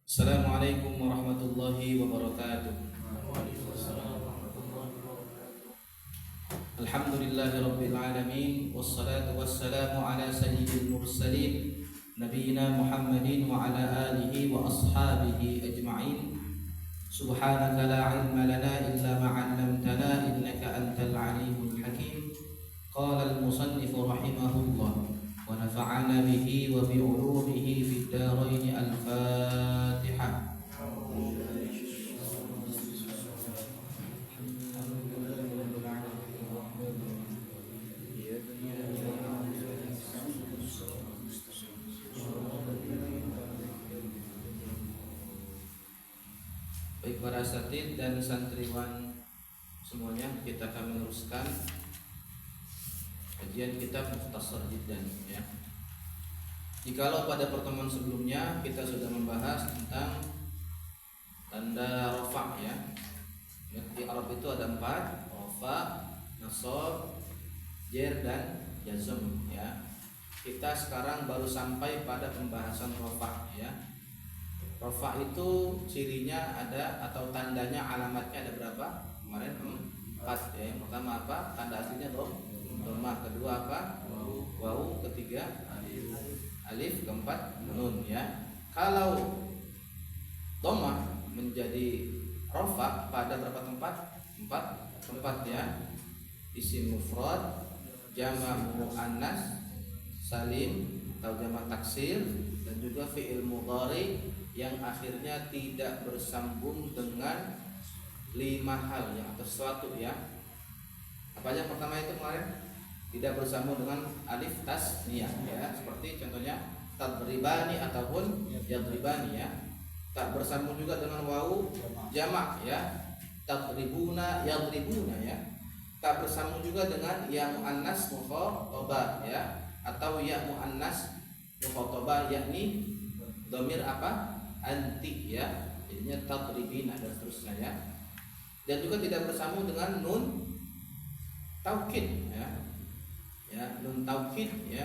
Assalamualaikum warahmatullahi wabarakatuh. Alhamdulillahi rabbil alamin, wassalatu wassalamu ala sayyidil mursalin nabiyina Muhammadin wa ala alihi wa ashabihi ajma'in. Subhanaka la ilma lana illa ma 'allamtana innaka antal alimul hakim. Qala al-musannif rahimahullah wa nafa'ana bihi wa bi 'ulumihi fid dharain. Al-Fatihah. Baik para asatid dan santriwan semuanya, kita akan meneruskan kajian kitab Mukhtasar Jiddan ya. Jikalau pada pertemuan sebelumnya kita sudah membahas tentang tanda rafa ya. Di Arab itu ada 4, rafa, nasab, jar dan jazm ya. Kita sekarang baru sampai pada pembahasan rafa ya. Rafa itu cirinya ada atau tandanya, alamatnya ada berapa? Kemarin 4 ya. Yang pertama apa? Tanda aslinya dhamma, kedua apa? Wawu, ketiga alif, keempat nun ya. Kalau dhamma menjadi rafa pada berapa tempat? 4 tempat ya. Isim mufrad, jamak muannas salim atau jamak taksir, dan juga fi'il mudhari yang akhirnya tidak bersambung dengan 5 hal ya, atau sesuatu ya. Apa yang pertama itu kemarin? Tidak bersambung dengan alif tasniyah ya, seperti contohnya tadribani ataupun yadribani ya. Tak bersambung juga dengan wawu jamak ya, tadribuna yadribuna ya. Tak bersambung juga dengan ya muannas mukhatabah ya, atau ya muannas mukhatabah yakni dhamir apa? Anti ya, jadinya tadribina dan seterusnya ya. Dan juga tidak bersambung dengan nun taukid ya, nun taukid ya,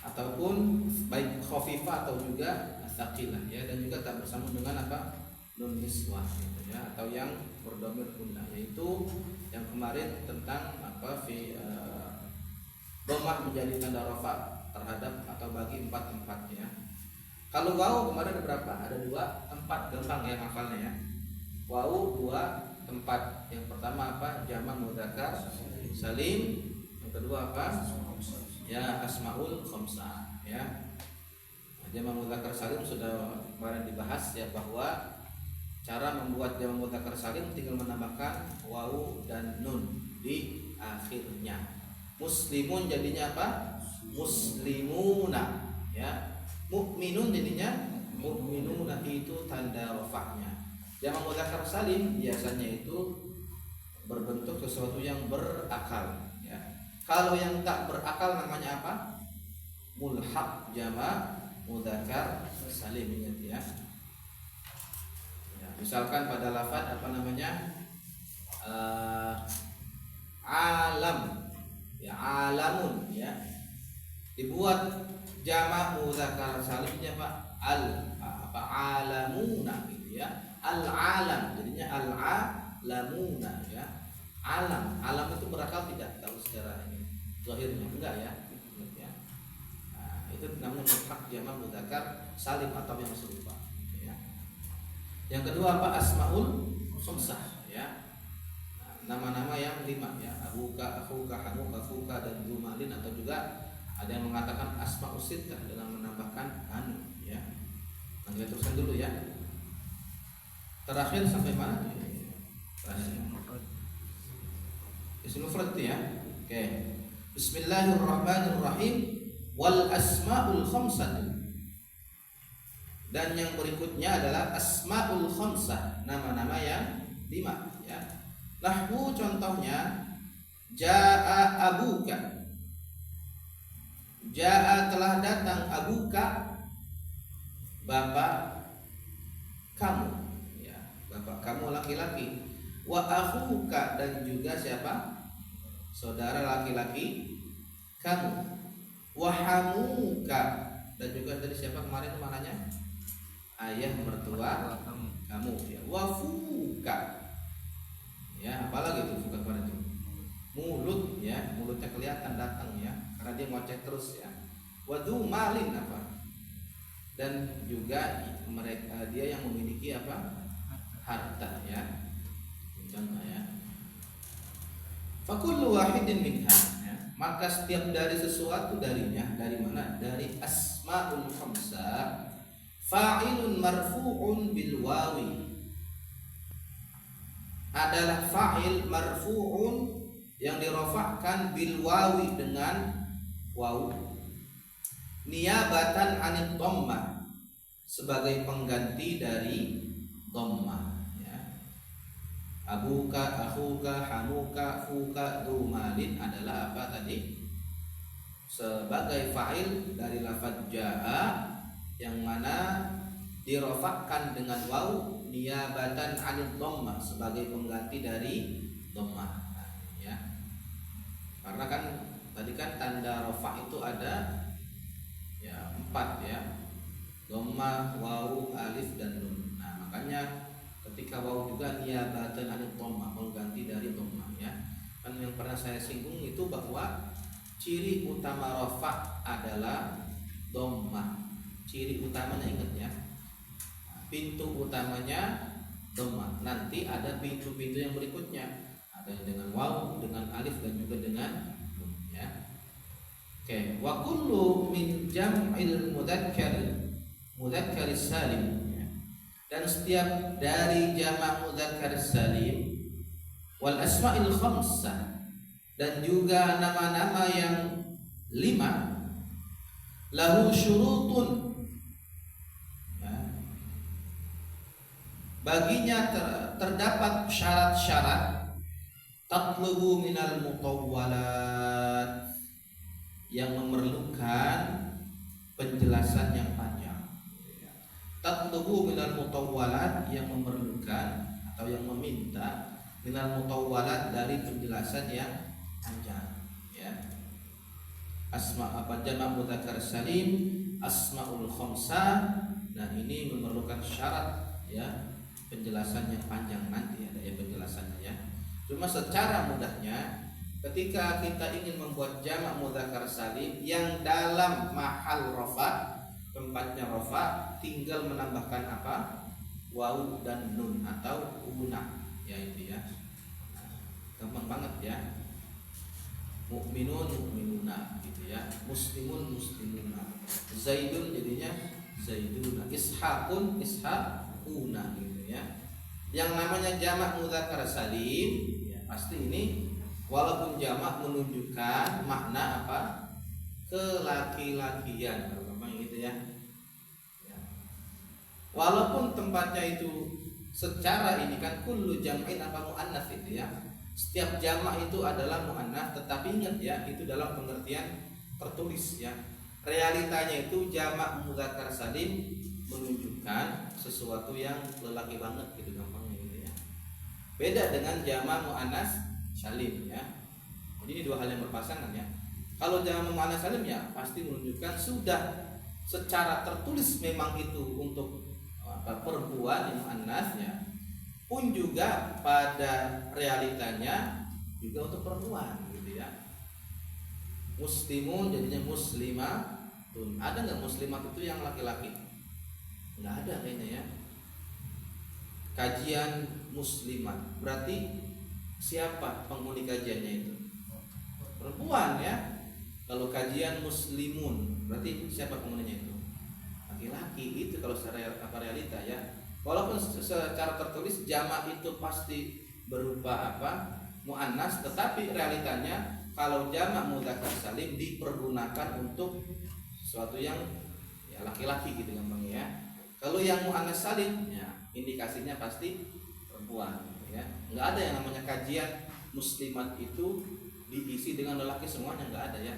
ataupun baik khafifah atau juga tsaqilah ya. Dan juga tak bersambung dengan apa? Nun niswah gitu ya, atau yang berdhamir kunna, yaitu yang kemarin tentang apa dhammah menjadi tanda rafa terhadap atau bagi 4 tempat ya. Kalau wawu kemarin ada berapa? Ada 2 tempat, gampang ya hafalnya ya. Wawu 2 tempat. Yang pertama apa? Jamak mudzakkar salim. Yang kedua apa? Ya asmaul khamsah ya. Jamak mudzakkar salim sudah kemarin dibahas ya, bahwa cara membuat jamak mudzakkar salim tinggal menambahkan wawu dan nun di akhirnya. Muslimun jadinya apa? Muslimuna ya. Mukminun jadinya mukminuna, itu tanda rafa'nya. Jamak mudzakkar salim biasanya itu berbentuk sesuatu yang berakal ya. Kalau yang tak berakal namanya apa? Mulhaq jamak mudzakkar salim ya. Ya, misalkan pada lafaz apa namanya? Alam ya, alamun ya. Dibuat jamak mudzakkar salimnya Pak alamuna gitu ya. Al-alam jadinya al-alamuna ya. Alam itu berakal tidak kalau secara ini zahirnya enggak ya. Nah, itu namanya mulhaq jamak mudzakkar salim atau yang serupa gitu ya. Yang kedua apa? Asmaul khamsah ya. Nama-nama yang 5 ya. Abuka, akhuka, hamuka, fuka, dan zumalin, atau juga ada yang mengatakan asma'us sittah dengan menambahkan anu ya. Nanti teruskan dulu ya. Terakhir sampai mana? Terakhir. Isim mufrad ya. Oke. Bismillahirrahmanirrahim. Wal asma'ul khamsah. Dan yang berikutnya adalah asma'ul khamsah, nama-nama yang 5 ya. Nahwu contohnya jaa abuka. Jaa telah datang, abuka bapak kamu ya, bapak kamu laki-laki. Wa akhuka, dan juga siapa? Saudara laki-laki kamu. Wa hamuka, dan juga tadi siapa kemarin itu mananya? ayah mertua kamu ya. Wafuka ya, apalagi itu fuka kemarin itu mulut ya, mulutnya kelihatan datang ya karena dia ngoceh terus ya. Wadu malin apa, dan juga mereka dia yang memiliki apa, harta ya, contoh ya. Fakullu wahidin minha ya, maka setiap dari sesuatu darinya, dari mana, dari asmaul khamsah, fa'ilun marfu'un bil wawi, adalah fa'il marfu'un yang dirofakkan bil wawi dengan waw, niyabatan anit dhammah, sebagai pengganti dari dhammah ya. Abuka, akhuka, hamuka, fuka, dumalin adalah apa tadi? Sebagai fa'il dari lafaz jaa yang mana dirofakkan dengan waw niyabatan anit dhammah, sebagai pengganti dari dhammah ya. Karena kan tadi kan tanda rofa itu ada ya 4 ya, dhammah, waw, alif dan nun. Nah makanya ketika waw juga niyabatan anit dhammah, pengganti dari dhammah ya. Kan yang pernah saya singgung itu bahwa ciri utama rofa adalah dhammah, ciri utamanya ingat ya, pintu utamanya dhammah. Nanti ada pintu-pintu yang berikutnya, ada yang dengan waw, dengan alif dan juga dengan nun ya. Oke, wa kullu min jam'il mudzakkar salim ya. Dan setiap dari jamak mudzakkar salim wal asma'il khamsah, dan juga nama-nama yang 5, lahu syurutun ya, baginya terdapat syarat-syarat, tatlubu minal mutawwalat, yang memerlukan penjelasan yang panjang. Tatlubu minal mutawwalat, yang memerlukan atau yang meminta, minal mutawwalat, dari penjelasan yang panjang ya. Asma apa, jamak mudzakkar salim, asmaul khamsah, dan ini memerlukan syarat ya, penjelasan yang panjang, nanti ada ya penjelasannya ya. Cuma secara mudahnya, ketika kita ingin membuat jamak mudzakkar salim yang dalam mahal rafa, tempatnya rafa, tinggal menambahkan apa, waw dan nun atau una ya, itu ya. Gampang banget ya. Mukminun mukminuna gitu ya, muslimun muslimuna, zaidun jadinya zaiduna, ishaqun ishaquna gitu ya. Yang namanya jamak mudzakkar salim ya, pasti ini walaupun jamak menunjukkan makna apa, kelaki-lakian, kalau gampang gitu ya. Walaupun tempatnya itu secara ini kan kullu jam'in apa muannats itu ya, setiap jamak itu adalah muannats, tetapi ingat ya, itu dalam pengertian tertulis ya. Realitanya itu jamak mudzakkar salim menunjukkan sesuatu yang lelaki banget gitu, gampangnya gitu ya. Beda dengan jamak muannats salim ya. Jadi ini dua hal yang berpasangan ya. Kalau jamak muannats salim ya pasti menunjukkan sudah secara tertulis memang itu untuk perempuan yang muannasnya, pun juga pada realitanya juga untuk perempuan gitu ya. Muslimun jadinya muslimatun. Ada nggak muslimat itu yang laki-laki? Nggak ada kayaknya ya. Kajian muslimat berarti siapa penghuni kajiannya itu? Perempuan ya. Kalau kajian muslimun berarti siapa penghuninya itu? Laki-laki. Itu kalau secara realita ya. Walaupun secara tertulis jamak itu pasti berupa apa, muannas, tetapi realitanya kalau jamak mudzakkar salim dipergunakan untuk sesuatu yang ya laki-laki gitu gampangnya ya. Kalau yang muannas salim ya indikasinya pasti perempuan ya. Nggak ada yang namanya kajian muslimat itu diisi dengan lelaki semuanya, nggak ada ya,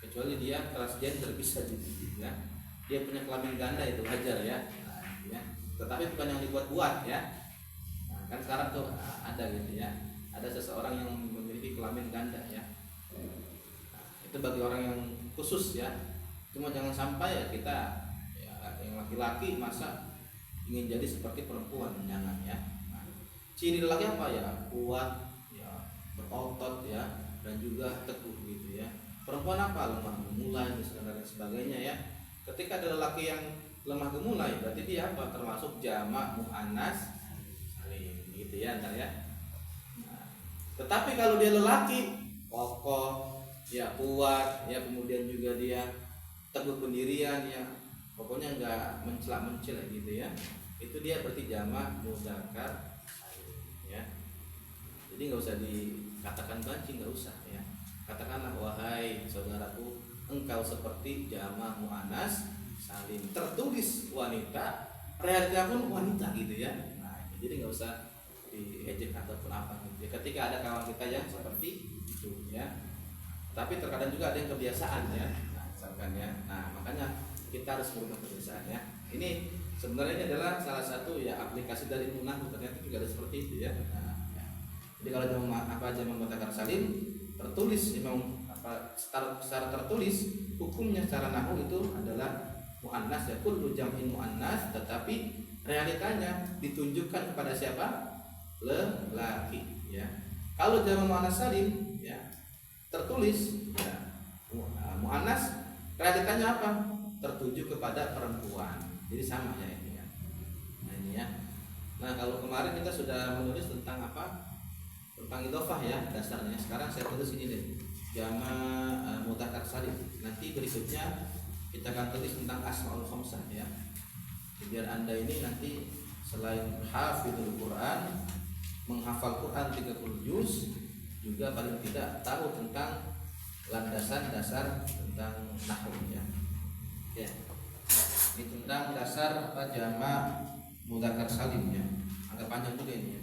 kecuali dia transgender bisa gitu ya. Dia punya kelamin ganda itu wajar ya. Nah, ya. Tetapi bukan yang dibuat-buat ya. Nah, kan sekarang tuh ada gitu ya. Ada seseorang yang memiliki kelamin ganda ya. Nah, itu bagi orang yang khusus ya. Cuma jangan sampai ya kita ya, yang laki-laki masa ingin jadi seperti perempuan, jangan ya. Nah, ciri lelaki apa ya? Kuat, ya, berotot ya, dan juga teguh gitu ya. Perempuan apa? Lemah gemulai dan sebagainya ya. Ketika ada lelaki yang lemah gemulai, berarti dia apa? Termasuk jamak muannas salim gitu ya, ntar ya. Nah, tetapi kalau dia lelaki kokoh, ya kuat, ya kemudian juga dia teguh pendirian ya, pokoknya nggak mencela-mencela gitu ya, itu dia berarti jamak mudzakkar salim ya. Jadi nggak usah dikatakan banci, nggak usah ya. Katakanlah wahai saudaraku, engkau seperti jamak muannas salim, tertulis wanita, realita pun wanita gitu ya. Nah, jadi nggak usah diejek ataupun apa gitu ya. Ketika ada kawan kita yang seperti itu ya, tapi terkadang juga ada yang kebiasaan ya. Nah, misalkan ya, nah makanya kita harus mengubah kebiasaan ya. Ini sebenarnya ini adalah salah satu ya aplikasi dari munah, ternyata juga ada seperti itu ya. Nah, ya. Jadi kalau jamak mudzakkar salim tertulis memang secara tertulis, hukumnya secara nahwu itu adalah muannas ya, kullu jam'in muannas, tetapi realitanya ditunjukkan kepada siapa? Lelaki ya. Kalau jamak muannas salim ya tertulis ya muannas, realitanya apa? Tertuju kepada perempuan. Jadi sama ya ini ya. Nah ini ya. Nah kalau kemarin kita sudah menulis tentang apa? Tentang idhofah ya dasarnya. Sekarang saya tulis ini deh, jamak mudzakkar salim. Nanti berikutnya kita akan tulis tentang asmaul khamsah ya. Biar Anda ini nanti selain hafizul Quran, menghafal Quran 30 juz, juga paling tidak tahu tentang landasan dasar tentang nahwu ya. Ya. Ini tentang dasar apa jamak mudzakkar salim ya. Agak panjang juga ini ya.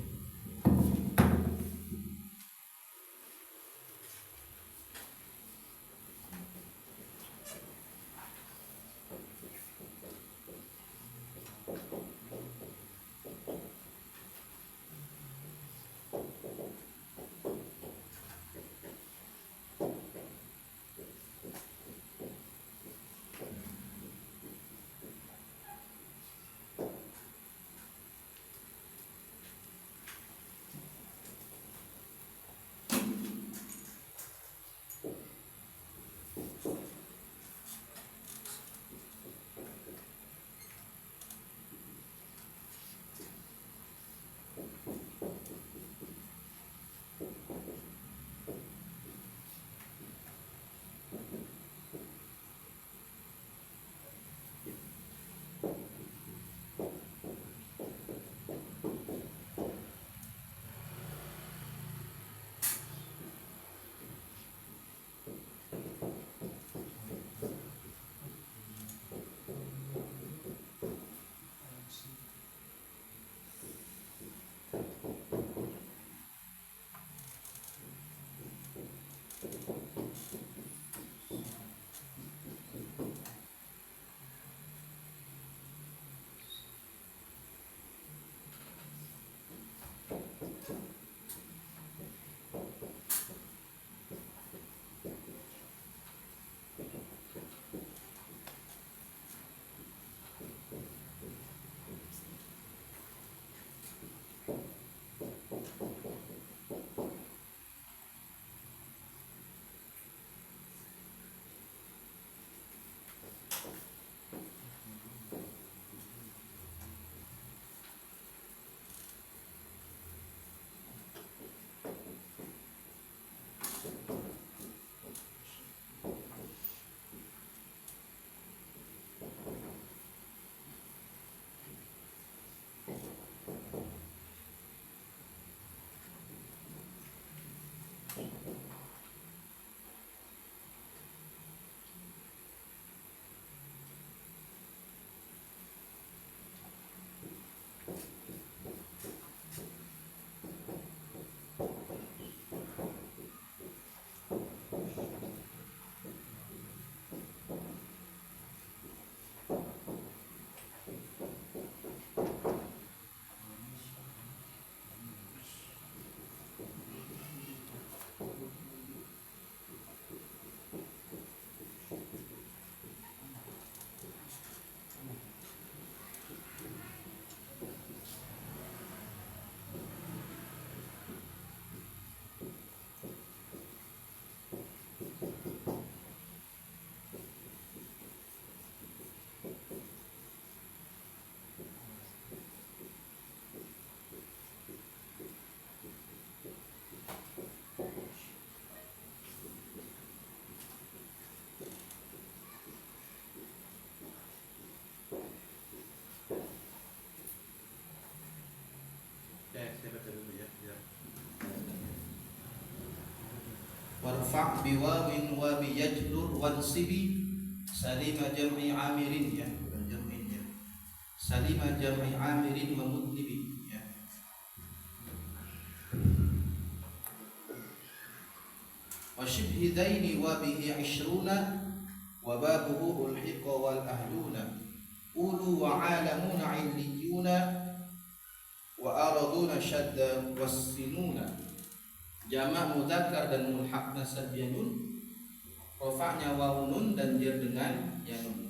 warfa' biwawin wa biyajrur wansibi salima jam'i amirin ya, bukan jam'in ya. Salima jam'i amirin wa mudnibi ya. Wa shibhidaini wa bihi 20 wa babuhu ulhiqa wal ahluna ulu wa alamuna illiyuna wa araduna syadda wassinuna. Jamak mudzakkar dan mulhaq nasab yanun, rofa'nya wawu nun dan jar dengan yanun.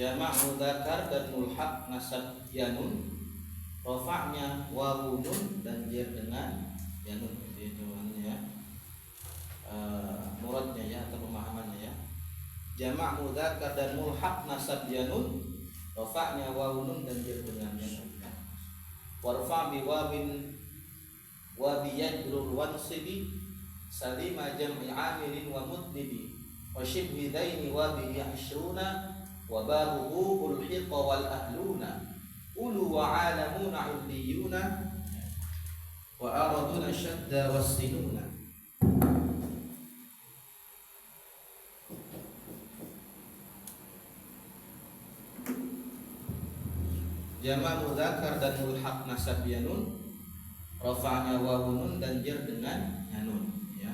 Jamak mudzakkar dan mulhaq nasab yanun, rofa'nya wawu nun dan jar dengan yanun. Itu ya. Muradnya ya atau pemahamannya ya. Jamak mudzakkar dan mulhaq nasab yanun, rofa'nya wawu nun dan jar dengan yanun ya. Warfa' bi wawin wa bi yajrur wansibi salima jam'i amirin wa mudnibi wa shibhidaini wa bi 20 wa babuhu ulhiqa wal ahluna ulu wa alamuna illiyuna wa araduna syadda wassinuna. Jamak mudzakkar dan mulhaq nasab yanun, rafa'nya wawu nun dan jar dengan yanun ya.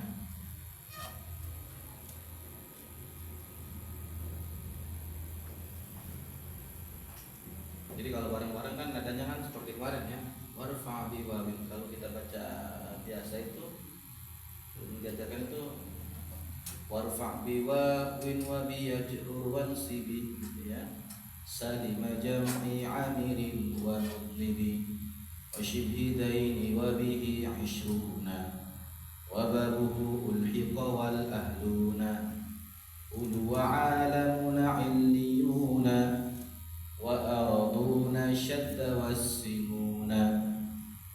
Jadi kalau bareng-bareng kan nadanya kan seperti kemarin ya. Warfa' bi wawin. Kalau kita baca biasa itu diajarkan itu warfa' bi wawin wa bi yajrur wansibi ya. Salima jam'i amirin wa mudnibi wa shibhidaini wa bihi 20 wa babuhu ulhiqa wal ahluna ulu wa alamuna illiyuna wa araduna syadda wassinuna.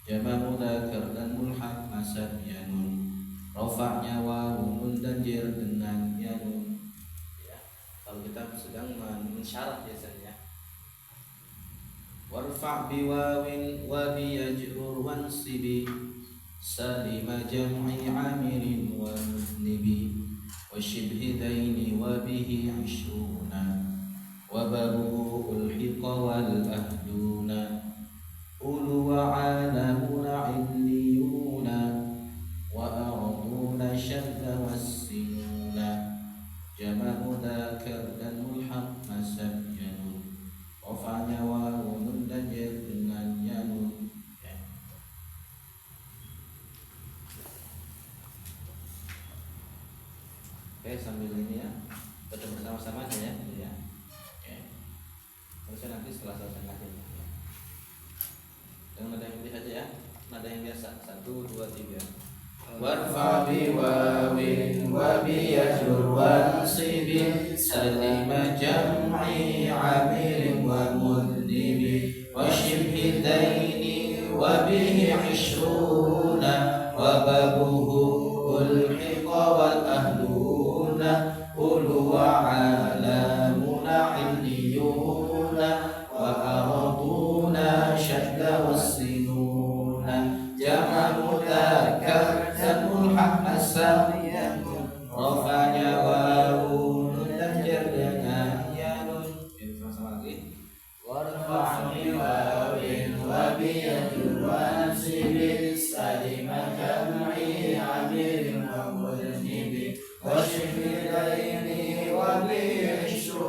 Jamak mudzakkar dan mulhaq nasab yanun, rafa'nya wawu nun dan jar dengan yanun ya. Kalau kita sedang mensyarat biasanya warfa' bi wawin wa bi yajrur wansibi salima jam'i amirin wa mudnibi wa shibhidaini wa bihi 20 wa babuhu ulhiqa wal ahduna ulu wa alamuna illiyuna wa araduna syadda wassinuna. Jamak mudzakkar dan mulhaq nasab yanun, rafa'nya wawu nun dan jar dengan yanun ya. Oke, sambil ini ya baca bersama-sama aja ya. Harusnya nanti setelah selesai ngaji ya. Dengan nada yang putih aja ya, nada yang biasa 1, 2, 3. Warfa' bi wawin wa bi yajrur wansibi salima jam'i amirin wa mudnibi wa shibhidaini wa bihi 20 wa babuhu ulhiqa wal ahluna ulu wa alamuna illiyuna wa araduna syadda wassinuna. Jamak mudzakkar dan mulhaq nasab yanun, rafa'nya wawu nun dan jar dengan yanun. Sama-sama lagi. Warfa' bi wawin wa bi yajrur wansibi salima jam'i amirin wa mudnibi wa shibhidaini wa bi 20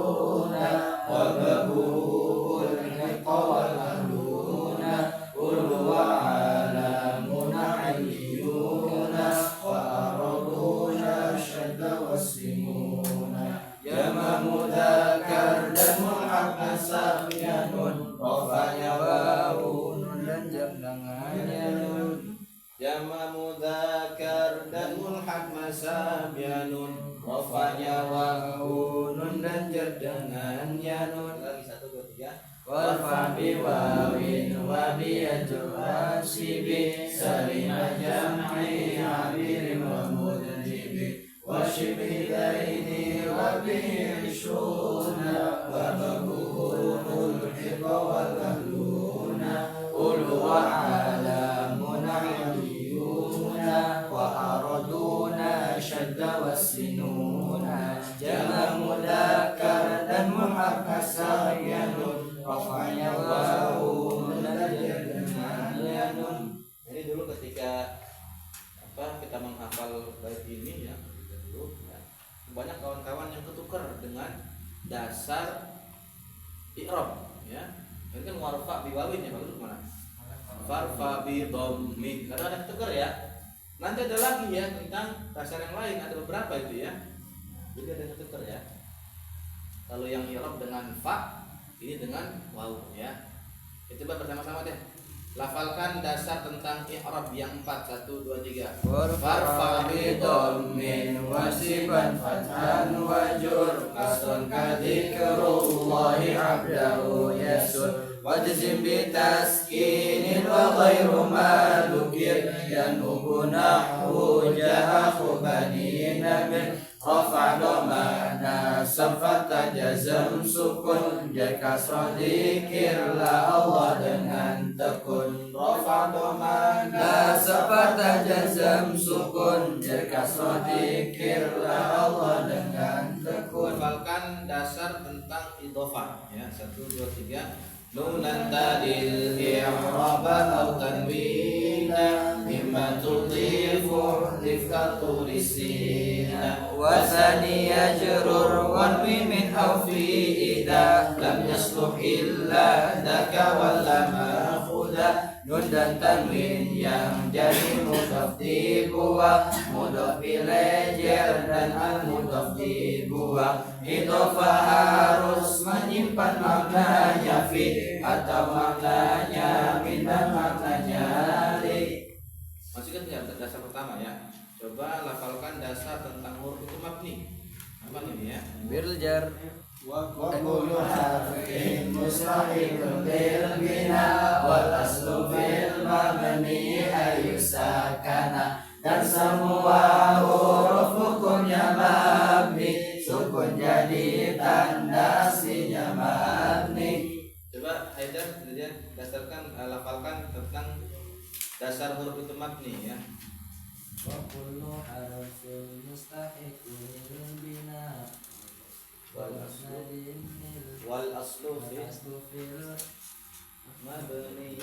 wa babuhu ulhiqa wal ahluna ulu wa alamuna illiyuna wa araduna syadda wassinuna. Jamak mudzakkar dan mulhaq nasab yanun, rafa'nya wawu nun dan jar dengan yanun. Jamak mudzakkar dan mulhaq kasab ya nun, rofanya wawu nun dan jar dengan ya nun. Lagi 1 2 3. Warfa bi wawin wa bi ajwasibi salima jam'i abirin wa mudribi wa shibidaini wa bi ishuna wa babuhul hibba wal ahluna ulu wa alamuna aliyuna wa araduna syadda wasinuna jama mudakar dan muhakkasa yanun rafa'nya wawu mendajar dengan yanun. Jadi dulu ketika kita menghafal bait ini ya, dulu ya, banyak kawan-kawan yang ketukar dengan dasar i'rab ya. Ini kan warfa bi wawin ya, bagus mana? Farfa bi dhammi. Kadang ada ketukar ya. Nanti ada lagi ya tentang dasar yang lain, ada beberapa itu ya. Jadi ada ketukar ya. Kalau yang i'rab dengan fa, ini dengan waw ya. Kita coba bersama-sama deh. Lafalkan dasar tentang i'rab yang 4 1 2 3. Farfa bi dhammin wasiban fathan wajur kasrun kadikrullahi abdahu yasur wajzim bi taskinin wa ghairu ma dzukir yanubu nahwu jahu bani namir rafa dhamana safata jazam sukun jar kasrah dzikirlah Allah dengan tekun rafa dhamana safata jazam sukun jar kasrah dzikirlah Allah dengan tekun. Hafalkan dasar tentang idhofah ya. 1 2 3. Nunan tadil i'raba aw tanwina mimma tudhifu lifatu lisina wa thaniya jurur wan min aw fi ida lam yasluh illa daka wal ma'khuda. Nun dan tanwin yang jadi mudhaf dibuang, mudhaf ilaih jar dan al mudhaf dibuang. Idhofah harus menyimpan maknanya fi atau maknanya min dan maknanya li. Masih kan dasar pertama ya. Coba lafalkan dasar tentang huruf itu mabni. Apa ini ya? Birjar wa kullu harfin mustahilun bil bina wal aslu fil mabni ayusakana. Dan semua huruf hukumnya mabni, sukun jadi tanda aslinya mabni. Coba Haidar kemudian dasarkan lafalkan tentang dasar huruf itu mabni ya. wa kullu harfin mustahiqun lil bina wal aslu fil mabni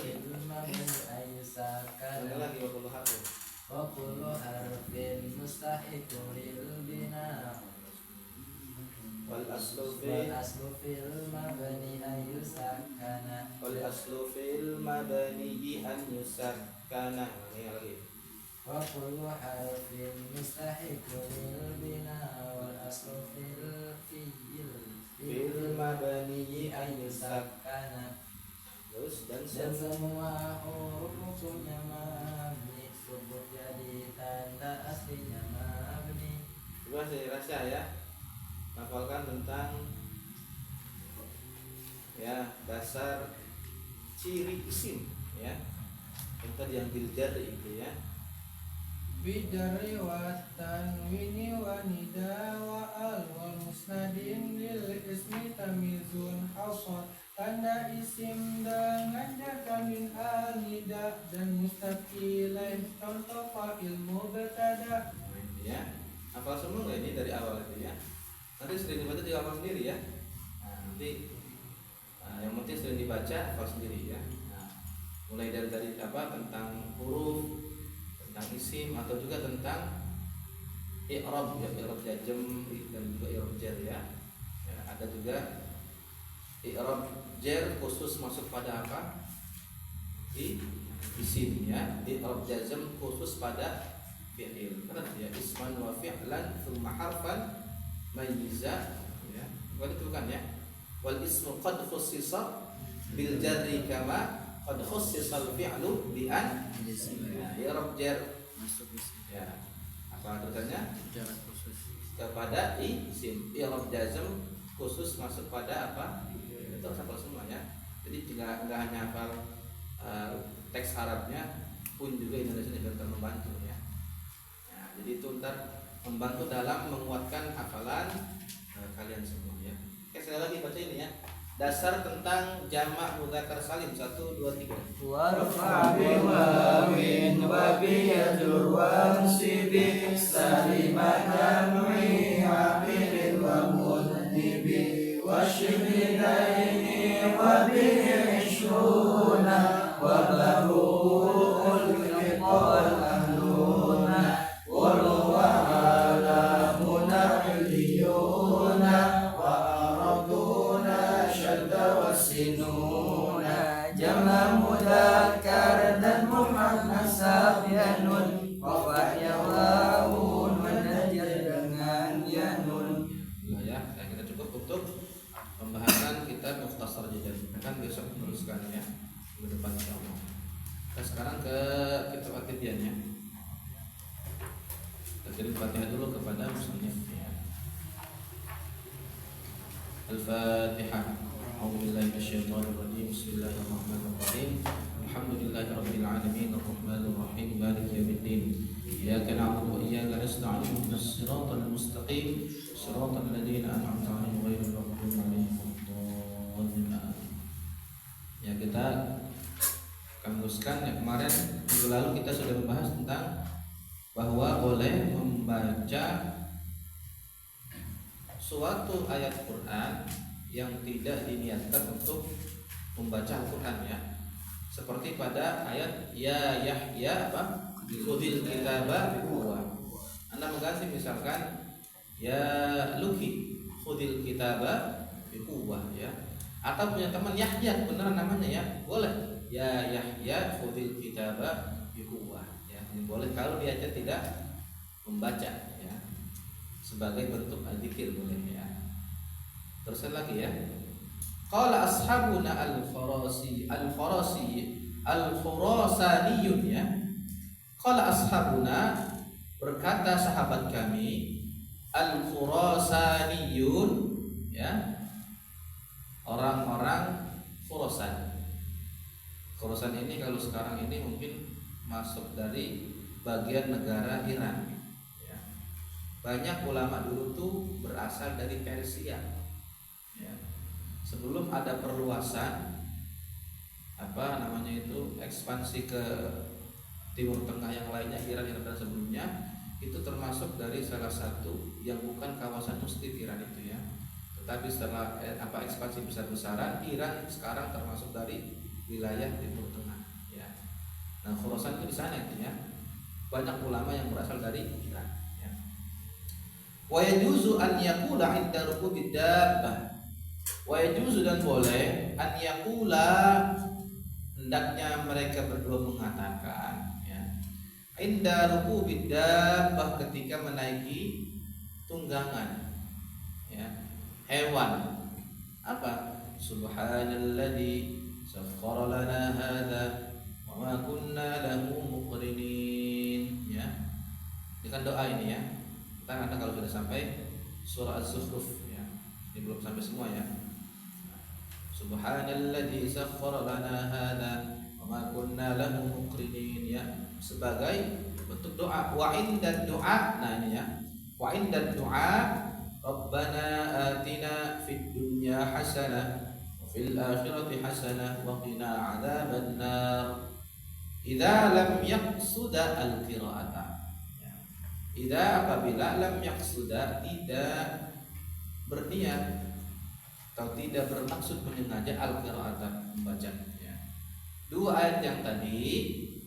ayusakana. Lagi wa kullu harfin wa kullu harfin mustahiqun lil bina wal aslu fil mabni ayusakana. wal aslu fil mabni an yusakkana. Ini lagi. Wa kullu harfin mustahiqun lil bina wal aslu fil mabni an yusakkana. Terus dan semua huruf hukumnya mabni, sukun jadi tanda aslinya mabni. coba saya rasa ya. Hafalkan tentang ya dasar ciri isim ya. Yang tadi yang biljar itu ya. Bidari wa tanwini wa nida wa al wal musnadin lil ismi tamizun hasad. Tanda isim dengan jaka min al nida dan mustaqilain contoh fa'il mubtada. Ya, hafal semua nggak ini dari awal itu ya. Nanti sering dibaca juga hafal sendiri ya. Nah, nanti yang penting sering dibaca hafal sendiri ya. Nah, mulai dari apa tentang huruf, tentang isim atau juga tentang i'rab ya, i'rab jazm dan juga i'rab jar ya. Ya, ada juga i'rab jar khusus masuk pada apa? Di isim ya. I'rab jazm khusus pada fi'il. Karena ya isman wa fi'lan thumma harfan mayyiza ya. Itu bukan ya. Wal ismu qad khussisa bil jarri kama qad khussisa al fi'lu bi an. I'rab jar masuk ya. Hafalan tulisannya Jarak khusus. kepada isim. I'rab jazm khusus masuk pada apa? Itu harus hafal semuanya. Jadi tidak hanya hafal teks Arabnya pun juga Indonesia juga membantu ya. Nah, jadi itu ntar membantu dalam menguatkan hafalan kalian semua ya. Oke, sekali lagi baca ini ya. Dasar tentang jamak mudzakkar salim 1 2 3. Warfa bi wawin wa bi yajur wa sibi salima jam'i aqilin wa mudnibi wa shibinaini wa bi ishruna wa baru'ul liqal ahluna wa alamuna iliyuna wa araduna syadda wa sinuna jama mudzakkar dan muannas sabianun wa ya waun wa najar dengan yanun. Nah ya, kita cukup untuk pembahasan kitab Mukhtasar Jiddan. Akan besok meneruskan ya ke depan insyaallah. Kita sekarang ke kitab At-Tibyan ya. Kita kirim Fatihah dulu kepada musannif ya. Al-Fatihah. A'udzubillahi minasyaitonir rajim. Bismillahirrahmanirrahim. Alhamdulillahirabbil alamin arrahmanir rahim maliki yaumiddin. Iyyaka na'budu wa iyyaka nasta'in ihdinas siratal mustaqim siratal ladzina an'amta 'alaihim ghairil maghdubi 'alaihim waladdallin. Ya, kita akan teruskan ya. Kemarin minggu lalu kita sudah membahas tentang bahwa boleh membaca suatu ayat Quran yang tidak diniatkan untuk membaca Al-Quran ya. Seperti pada ayat ya Yahya apa? Khudil kitaba biquwwah. Anda mengganti misalkan ya Luki khudil kitaba biquwwah ya. Atau punya teman Yahya beneran namanya ya, boleh ya Yahya khudil kitaba biquwwah ya. Ini boleh kalau dia aja tidak membaca ya. Sebagai bentuk al-dzikir boleh ya. Terus lagi ya. Qala ashabuna al-Khurasaniyun ya. Qala ashabuna berkata sahabat kami al-Khurasaniyun ya. Orang-orang Khurasan. Khurasan ini kalau sekarang ini mungkin masuk dari bagian negara Iran ya. Banyak ulama dulu tuh berasal dari Persia ya. Sebelum ada perluasan ekspansi ke Timur Tengah yang lainnya, Iran dan sebelumnya, itu termasuk dari salah satu yang bukan kawasan muslim Iran itu ya. Tetapi setelah ekspansi besar-besaran, Iran sekarang termasuk dari wilayah Timur Tengah ya. Nah, Khurasan itu di sana itu ya. Banyak ulama yang berasal dari Iran ya. Wa yajuzu an yaqula 'inda rukubid dabbah. Wa yajuzu dan boleh an yaqula, hendaknya mereka berdua mengatakan ya, inda rukubid dabbah, ketika menaiki tunggangan ya, hewan. Apa? Subhanalladzi sakhkhara lana hadza wa ma kunna lahu muqrinin ya. Ini kan doa ini ya. Ntar Anda kalau sudah sampai surah Az-Zukhruf ya. Ini belum sampai semua ya. Subhanalladzi sakhkhara lana hadza wa ma kunna lahu muqrinin ya, sebagai bentuk doa. Wa inda doa, nah ini ya, wa inda doa Rabbana atina fid dunya hasanah wa fil akhirati hasanah wa qina adzabannar. Idza lam yaqsuda al-qira'ata ya. Idza apabila lam yaqsuda, tidak berniat atau tidak bermaksud menyengaja al-qira'ata, membaca ya. Dua ayat yang tadi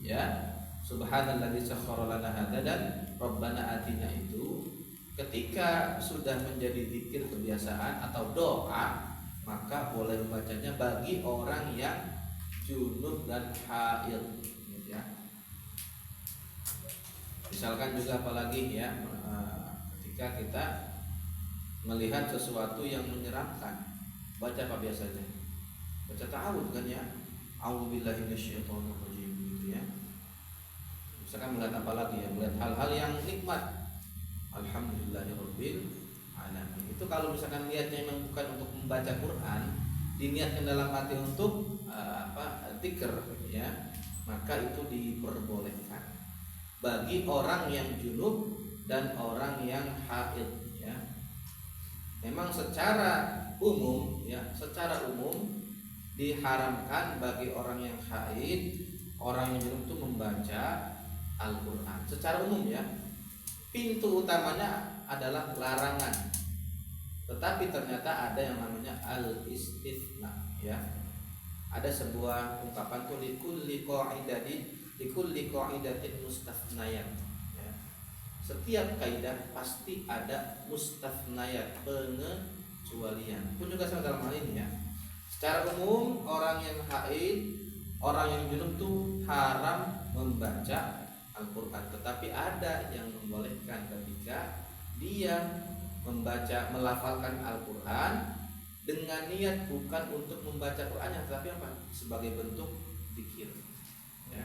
ya, subhanalladzi sakhkhara lana hadza dan rabbana atina, itu ketika sudah menjadi zikir kebiasaan atau doa, maka boleh membacanya bagi orang yang junub dan haid ya. Misalkan juga apalagi ya, ketika kita melihat sesuatu yang menyeramkan, baca apa biasanya? Baca ta'awudz kan ya, a'udzubillahi minasyaitonir rajim gitu ya. Misalkan melihat apa lagi ya, melihat hal-hal yang nikmat, alhamdulillahirabbil alamin. Itu kalau misalkan niatnya memang bukan untuk membaca Quran, diniatkan dalam hati untuk dzikir ya, maka itu diperbolehkan bagi orang yang junub dan orang yang haid ya. Memang secara umum ya, secara umum diharamkan bagi orang yang haid, orang yang junub itu membaca Al-Quran secara umum ya. Pintu utamanya adalah larangan, tetapi ternyata ada yang namanya al-istithna ya. Ada sebuah ungkapan tuh likulli qaidatin mustathnayat ya. Setiap kaidah pasti ada mustathnayat, pengecualian. Pun juga sama dalam hal ini ya. Secara umum orang yang haid, orang yang junub tuh haram membaca Al-Quran, tetapi ada yang membolehkan ketika dia membaca, melafalkan Al-Quran dengan niat bukan untuk membaca Qurannya, tetapi apa? Sebagai bentuk zikir ya.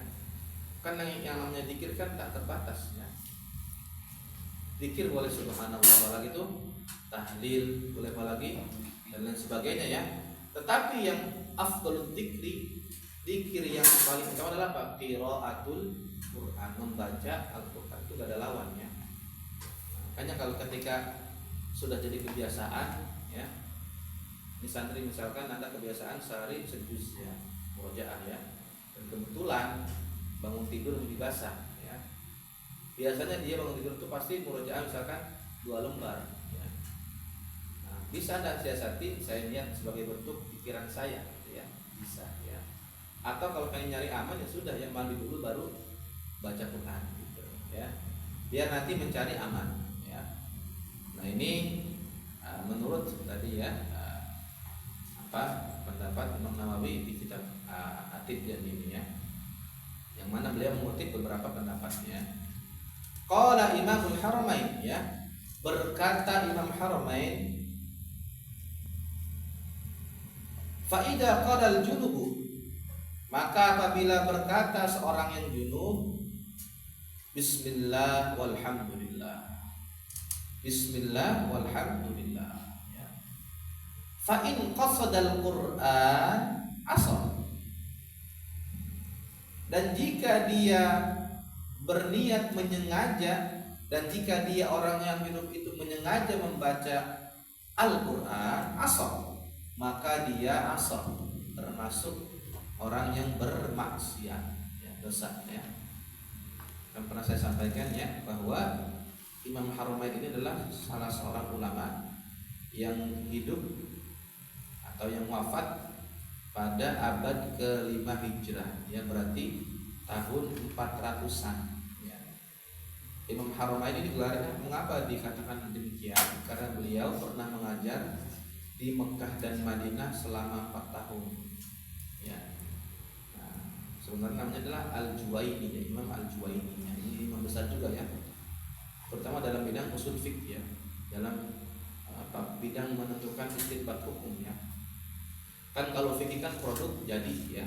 Kan yang namanya zikir kan tak terbatas ya. Zikir boleh subhanallah, apalagi itu tahlil, boleh apalagi dan lain sebagainya ya. Tetapi yang afdhalul dzikri, zikir yang paling utama adalah apa? Qiraatul Quran, membaca Al-Quran itu gak ada lawannya. Makanya kalau ketika sudah jadi kebiasaan ya, di santri misalkan ada kebiasaan sehari sejuz ya, murojaah ya, dan kebetulan bangun tidur lebih basah ya, biasanya dia bangun tidur itu pasti murojaah misalkan 2 lembar ya. Nah, bisa Anda siasati, saya niat sebagai bentuk pikiran saya ya, bisa ya. Atau kalau pengen nyari aman ya sudah ya, mandi dulu baru baca Quran gitu ya, biar nanti mencari aman ya. Nah ini menurut tadi ya pendapat Imam Nawawi di kitab At-Tibyan ini ya, yang mana beliau mengutip beberapa pendapatnya. Qala Imamul Haramain ya, berkata Imam Haramain, fa idza qala al-junubu, maka apabila berkata seorang yang junub, bismillah walhamdulillah, bismillah walhamdulillah ya. Fa in qasadal Qur'an asal, dan jika dia berniat menyengaja, dan jika dia orang yang junub itu menyengaja membaca Al-Quran asal, maka dia asal termasuk orang yang bermaksiat ya, dosa ya. Kan pernah saya sampaikan ya, bahwa Imam Haramain ini adalah salah seorang ulama yang hidup atau yang wafat pada abad ke-5 Hijrah ya, berarti tahun 400-an ya. Imam Haramain ini gelarnya mengapa dikatakan demikian? Karena beliau pernah mengajar di Mekah dan Madinah selama 4 tahun ya. Nah, sebenarnya namanya adalah Al-Juwaini ya, Imam Al-Juwaini ya. Ini imam besar juga ya, terutama dalam bidang usul fiqh ya, dalam bidang menentukan istinbat hukum ya. Kan kalau fikih kan produk jadi ya,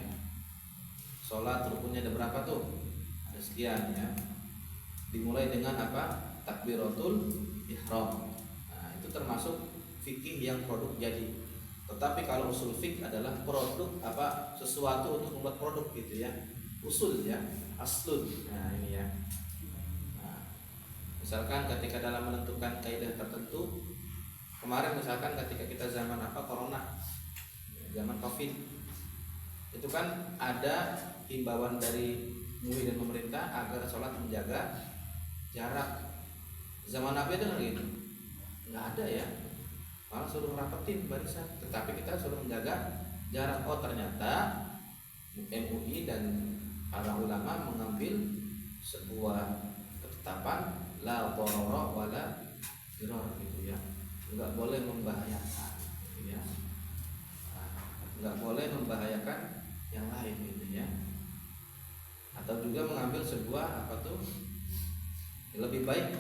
sholat rukunnya ada berapa tuh? Ada sekian ya. Dimulai dengan apa? Takbiratul ihram. Nah, itu termasuk fikih yang produk jadi. Tetapi kalau usul fikih adalah produk apa? Sesuatu untuk membuat produk gitu ya. Usul ya, aslun. Nah, ini ya. Nah, misalkan ketika dalam menentukan kaidah tertentu, kemarin misalkan ketika kita zaman corona, zaman Covid, itu kan ada himbauan dari MUI dan pemerintah agar sholat menjaga jarak. Zaman Nabi itu nggak gitu, nggak ada ya, malah suruh rapetin barisan, tetapi kita suruh menjaga jarak. Oh ternyata MUI dan para ulama mengambil sebuah ketetapan la dharara wala dirar gitu ya, nggak boleh membahayakan gitu ya. Nggak boleh membahayakan yang lain gitu ya. Atau juga mengambil sebuah lebih baik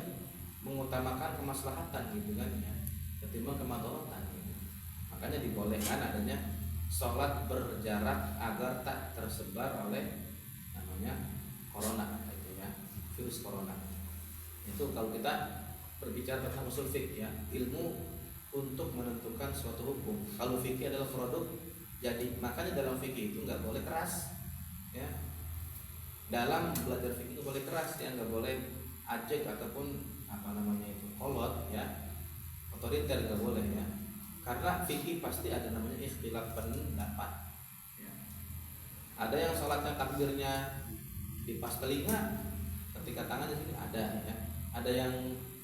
mengutamakan kemaslahatan gitu kan ya, ketimbang kemadharatan gitu. Makanya dibolehkan adanya sholat berjarak agar tak tersebar oleh namanya corona gitu ya, virus corona. Itu kalau kita berbicara tentang usul fikih ya, ilmu untuk menentukan suatu hukum. Kalau fikih adalah produk, jadi makanya dalam fikih itu nggak boleh keras, ya. Dalam belajar fikih itu boleh keras, ya, nggak boleh ajek ataupun apa namanya itu kolot, ya, otoriter nggak boleh, ya. Karena fikih pasti ada namanya ikhtilaf pendapat. Ya. Ada yang sholatnya takbirnya di pas telinga, ketika tangan di sini ada, ya. Ada yang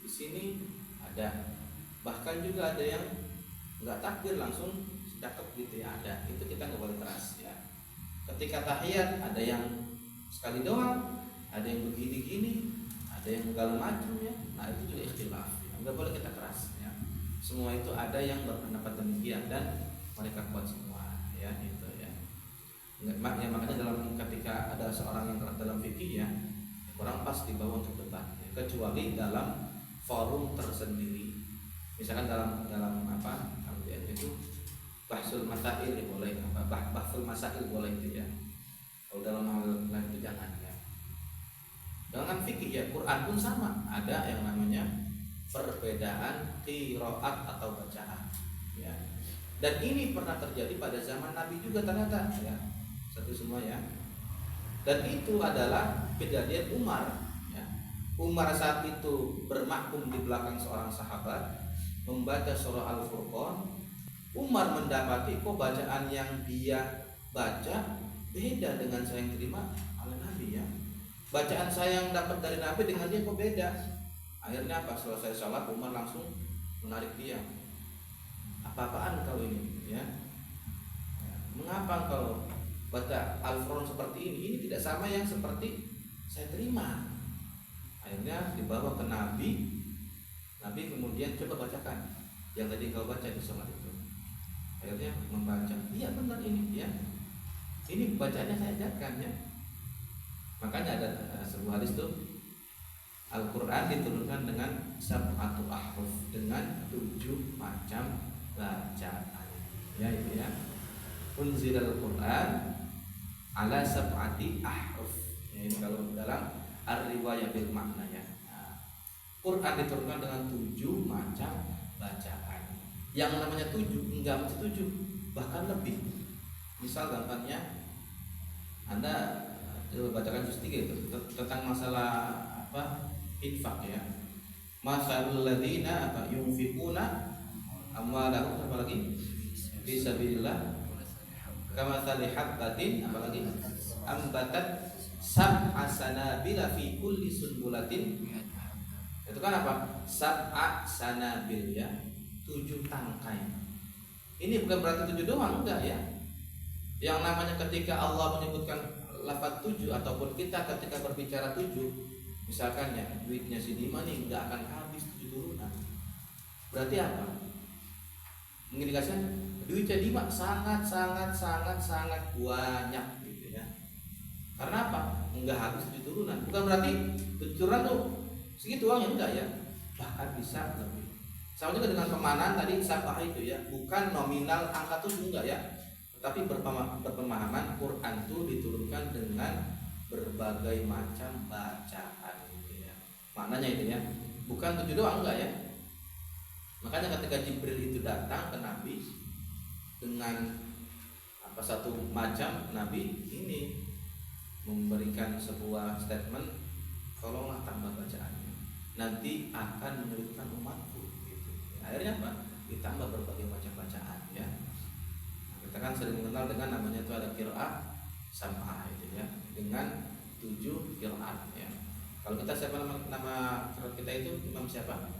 di sini ada, bahkan juga ada yang nggak takbir langsung cakep gitu ya, ada. Itu kita nggak boleh keras, ya. Ketika tahiyat ada yang sekali doang, ada yang begini-gini, ada yang segala macam, ya. Nah itu juga ikhtilaf, ya. Nggak boleh kita keras, ya. Semua itu ada yang berpendapat demikian dan mereka kuat semua, ya itu ya. Makanya dalam ketika ada seorang yang keras dalam fikih, ya, kurang pas dibawa untuk debat, ya. Kecuali dalam forum tersendiri, misalkan dalam apa itu bahsul masail ya boleh, bahsul masail boleh itu ya. Kalau dalam hal lain itu jangan, ya. Dengan fikih ya, Quran pun sama, ada yang namanya perbedaan qiraat atau bacaan, ya. Dan ini pernah terjadi pada zaman Nabi juga ternyata, ya. Satu semua, ya. Dan itu adalah kejadian Umar, ya. Umar saat itu bermakmum di belakang seorang sahabat membaca surah Al-Furqan. Umar mendapati kok bacaan yang dia baca beda dengan saya yang terima oleh Nabi, ya. Bacaan saya yang dapat dari Nabi dengan dia kok beda. Akhirnya pas selesai sholat Umar langsung menarik dia. Apa-apaan kau ini, ya? Mengapa kau baca Al-Furqan seperti ini? Ini tidak sama yang seperti saya terima. Akhirnya dibawa ke Nabi. Nabi kemudian coba bacakan yang tadi kau baca di sholat itu. Akhirnya membaca, iya benar ini, ya. Ini bacaannya saya ajarkan, ya. Makanya ada sebuah hadis tuh, Al-Quran diturunkan dengan sab'atu ahruf, dengan 7 macam bacaan, ya itu ya. Unzilal Quran ala sab'ati ahruf, ya, ini kalau dalam ar-riwayah bil makna, ya. Quran diturunkan dengan 7 macam bacaan. Yang namanya 7 enggak mesti 7, bahkan lebih. Misal gampangnya Anda bacakan juz 3 itu tentang masalah apa? Infak, ya. Masalul ladzina apa yunfiquna amwalahum, apa lagi? Fi sabilillah. Kamatsali habbatin, apa lagi? Ambatat sab'a sanabila fi kulli sunbulatin. Itu kan apa? Sab'a sanabil, ya. 7 tangkai. Ini bukan berarti 7 doang, enggak, ya. Yang namanya ketika Allah menyebutkan lafaz 7 ataupun kita ketika berbicara 7, misalkan ya duitnya si Dima nih nggak akan habis 7 turunan. Berarti apa? Mengindikasikan duitnya Dima sangat banyak gitu, ya. Karena apa? Nggak habis 7 turunan. Bukan berarti 7 turunan tuh segitu uangnya, enggak, ya. Bahkan bisa lebih. Sama juga dengan pemahaman tadi sabah itu, ya. Bukan nominal angka 7, enggak, ya. Tetapi berpemahaman Quran itu diturunkan dengan berbagai macam bacaan, gitu, ya. Maknanya itu, ya. Bukan 7 doang, enggak, ya. Makanya ketika Jibril itu datang ke Nabi dengan apa satu macam, Nabi ini memberikan sebuah statement, tolonglah tambah bacaannya, nanti akan menyulitkan umatku, gitu. Akhirnya apa? Ditambah berbagai macam bacaan, ya. Kita kan sering mengenal dengan namanya itu ada qiraat sam'ah itu, ya, dengan 7 qiraat, ya. Kalau kita siapa nama qiraat kita itu imam siapa?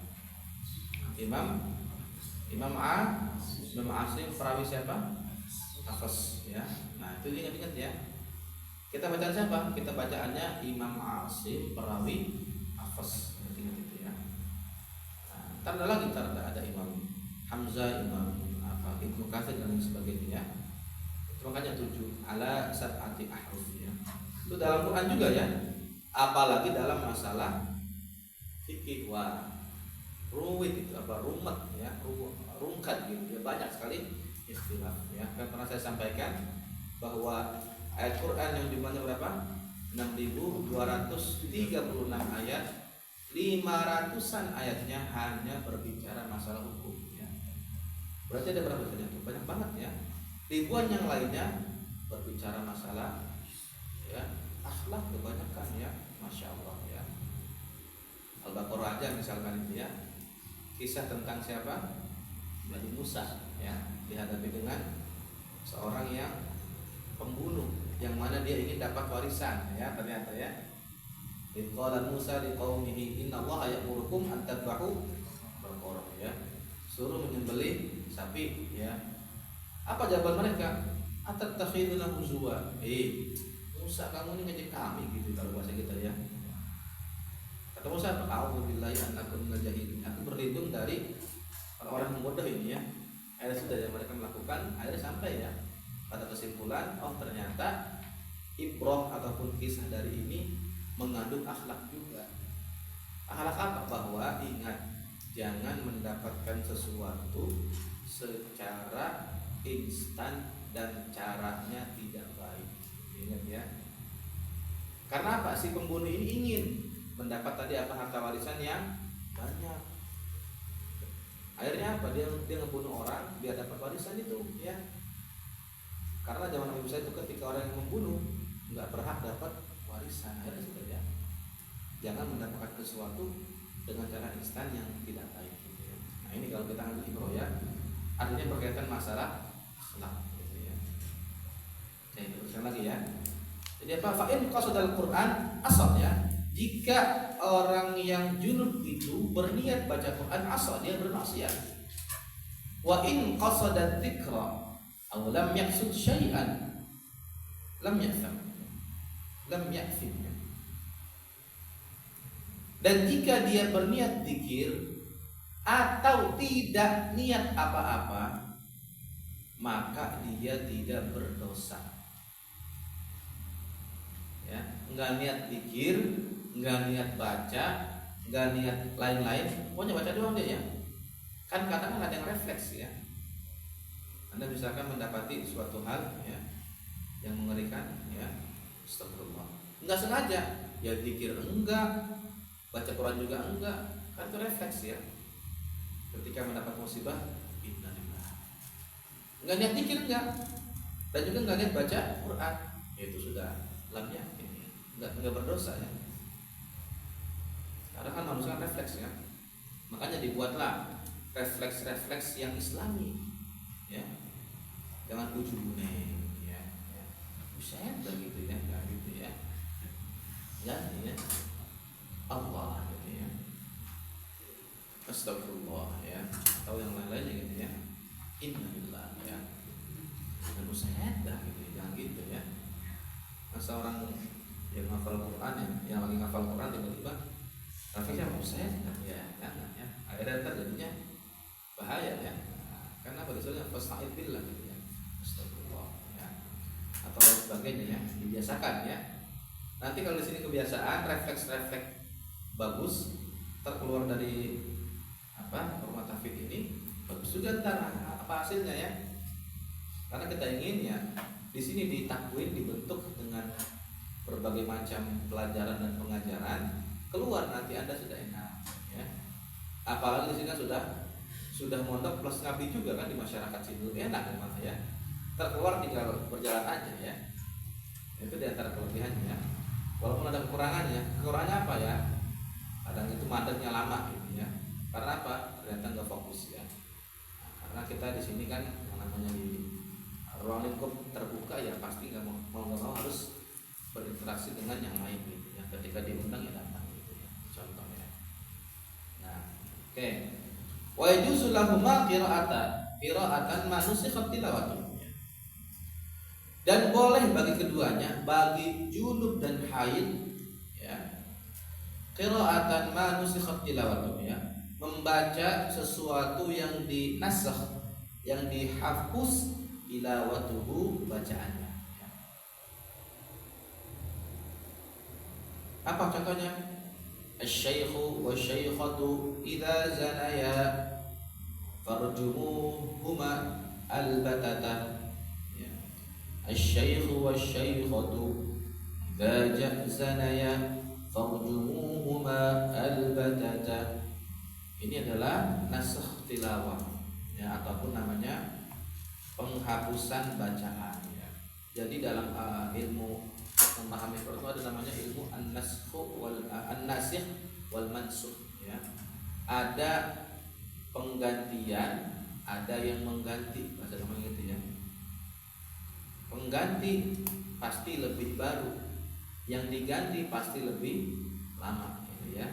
Imam Asim, perawi siapa? Hafs, ya. Nah, itu ingat-ingat, ya. Kita bacaan siapa? Kita bacaannya Imam Asim, perawi Hafs, ingat itu, ya. Nah, ada lagi, ada Imam Hamzah, Imam apa Ibnu Katsir dan sebagainya, ya. Itu makanya 7 ala sab'ati ahruf, ya. Itu dalam Quran juga, ya. Apalagi dalam masalah fikih, wah rumit itu, apa rumet, ya, rungkat gitu, ya, banyak sekali ikhtilaf, ya. Kan pernah saya sampaikan bahwa ayat Quran yang jumlahnya berapa? 6.236 ayat 500-an ayatnya hanya berbicara masalah hukum ya. Berarti ada berapa ternyata? Banyak banget ya. Ribuan yang lainnya berbicara masalah ya akhlak kebanyakan ya. Masya Allah ya. Al-Baqarah aja misalkan itu ya. Kisah tentang siapa? Nabi Musa ya, dihadapi dengan seorang yang pembunuh yang mana dia ingin dapat warisan ya, ternyata ya. Qala Musa liqaumihi innallaha ya'murukum an tadhbahu baqarah ya. Suruh menyembelih sapi ya. Apa jawaban mereka? Atattakhiduna huzwa. Musa, kamu ini ngejek kami gitu kalau bahasa kita ya. Kata Musa, a'udzubillahi an akuna minal jahilin. Aku berlindung dari orang-orang yang bodoh ini ya. Akhirnya sudah yang mereka melakukan, akhirnya sampai ya pada kesimpulan, oh ternyata ibrah ataupun kisah dari ini mengandung akhlak juga. Akhlak apa? Bahwa ingat, jangan mendapatkan sesuatu secara instan dan caranya tidak baik. Ingat ya. Karena apa? Si pembunuh ini ingin mendapat tadi apa, harta warisan yang banyak. Akhirnya apa? Dia ngebunuh orang biar dapat warisan itu ya. Karena zaman Nabi Musa itu ketika orang yang membunuh nggak berhak dapat warisan. Akhirnya sudah ya. Jangan mendapatkan sesuatu dengan cara instan yang tidak baik gitu ya. Nah ini kalau kita ambil ibrah ya, artinya berkaitan masalah akhlak gitu ya. Oke, teruskan lagi ya. Jadi apa? Fa'in qasadal Quran asal ya. Jika orang yang junub itu berniat baca Quran asal dia bermaksiat. Wa in qasada dzikra aw lam yaqsud syai'an lam ya'tham. Lam ya'thim. Dan jika dia berniat zikir atau tidak niat apa-apa, maka dia tidak berdosa. Ya, enggak niat zikir, enggak niat baca, enggak niat lain-lain, pokoknya baca doang dia ya. Kan kadang ada yang refleks ya. Anda misalkan mendapati suatu hal ya yang mengerikan ya, astagfirullah. Enggak sengaja, ya zikir enggak, baca Quran juga enggak, kan itu refleks ya. Ketika mendapat musibah, innalillah. Enggak niat zikir enggak, dan juga enggak niat baca Quran, itu sudah lamnya ini, enggak berdosa ya. Karena kan manusia refleks ya, makanya dibuatlah refleks-refleks yang Islami, ya, jangan ujungnya, ya, buset begitu ya, nggak gitu ya, ya, Allah gitu ya, astagfirullah ya, atau yang lain-lainnya gitu ya, innalillah ya, dan buset dah gitu, jangan gitu ya. Masa orang yang ngafal Quran yang lagi ngafal Quran tiba-tiba tapi mau saya ya jangan ya, akhirnya terjadinya bahaya ya. Karena pada soalnya fasta'id billah gitu ya, astagfirullah ya, atau lain sebagainya ya, dibiasakan ya. Nanti kalau di sini kebiasaan refleks-refleks bagus terkeluar dari apa rumah tahfidz ini, bagus juga ntar apa hasilnya ya. Karena kita ingin ya di sini ditakwin, dibentuk dengan berbagai macam pelajaran dan pengajaran, keluar nanti Anda sudah enak ya. Apalagi di sini sudah mondok plus ngabi juga kan di masyarakat sini, enak memang ya. Terkeluar tinggal berjalan aja ya. Itu di antara kelebihannya ya. Walaupun ada kekurangannya. Kekurangannya apa ya? Kadang itu mandeknya lama gitu ya. Karena apa? Ternyata nggak fokus ya. Nah, karena kita di sini kan yang namanya di ruang lingkup terbuka ya, pasti nggak mau harus berinteraksi dengan yang lain gitu ya. Ketika diundang ya datang gitu ya. Contohnya. Nah, oke. Wa yajuzu lahuma qira'atan ma nusikhat tilawatuh. Dan boleh bagi keduanya, bagi junub dan haid ya, qira'atan ma nusikhat tilawatuh ya, membaca sesuatu yang dinasakh, yang dihapus tilawatuhu bacaannya. Apa contohnya? Asy-syaikhu wasy-syaikhatu idza zanaya farjumuhuma albatata. Ya. Asy-syaikhu wasy-syaikhatu idza zanaya farjumuhuma albatata. Ini adalah nasakh tilawah ya, ataupun namanya penghapusan bacaan ya. Jadi dalam ilmu memahami Quran itu ada namanya ilmu an-nasikh wal mansukh ya. Ada penggantian, ada yang mengganti, bahasa namanya gitu ya. Pengganti pasti lebih baru, yang diganti pasti lebih lama gitu ya.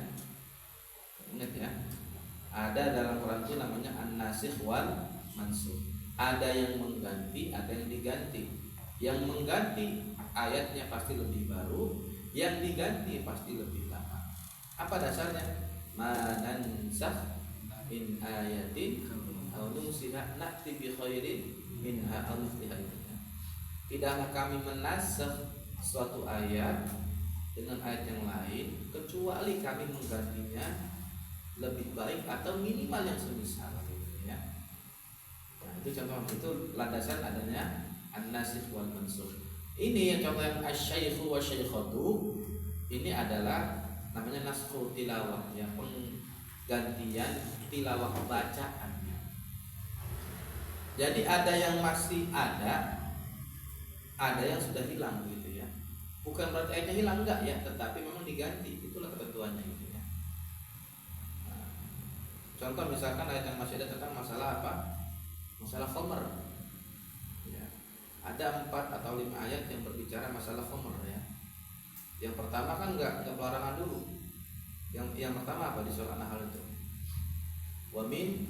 Ingat ya. Ada dalam Quran itu namanya an-nasikh wal mansukh. Ada yang mengganti, ada yang diganti. Yang mengganti ayatnya pasti lebih baru, yang diganti pasti lebih lama. Apa dasarnya? Manansakh min ayatin aw nunsiha na'ti bi khairin minha aw mithliha. Tidaklah kami menasakh suatu ayat dengan ayat yang lain kecuali kami menggantinya lebih baik atau minimal yang semisal gitu ya. Nah, itu contoh, itu landasan adanya an-nasikh wal mansukh. Ini yang contoh yang asy-syaikhu wa syaikhatu, ini adalah namanya naskhu tilawah ya, penggantian tilawah bacaannya. Jadi ada yang masih ada yang sudah hilang gitu ya. Bukan berarti ayatnya hilang, enggak ya, tetapi memang diganti. Itulah ketentuannya gitu ya. Nah, contoh misalkan ayat yang masih ada tentang masalah apa? Masalah khamr. Ya. Ada 4 atau 5 ayat yang berbicara masalah khamr ya. Yang pertama kan enggak pelarangan dulu. Yang pertama apa di surah An-Nahl itu? Wa min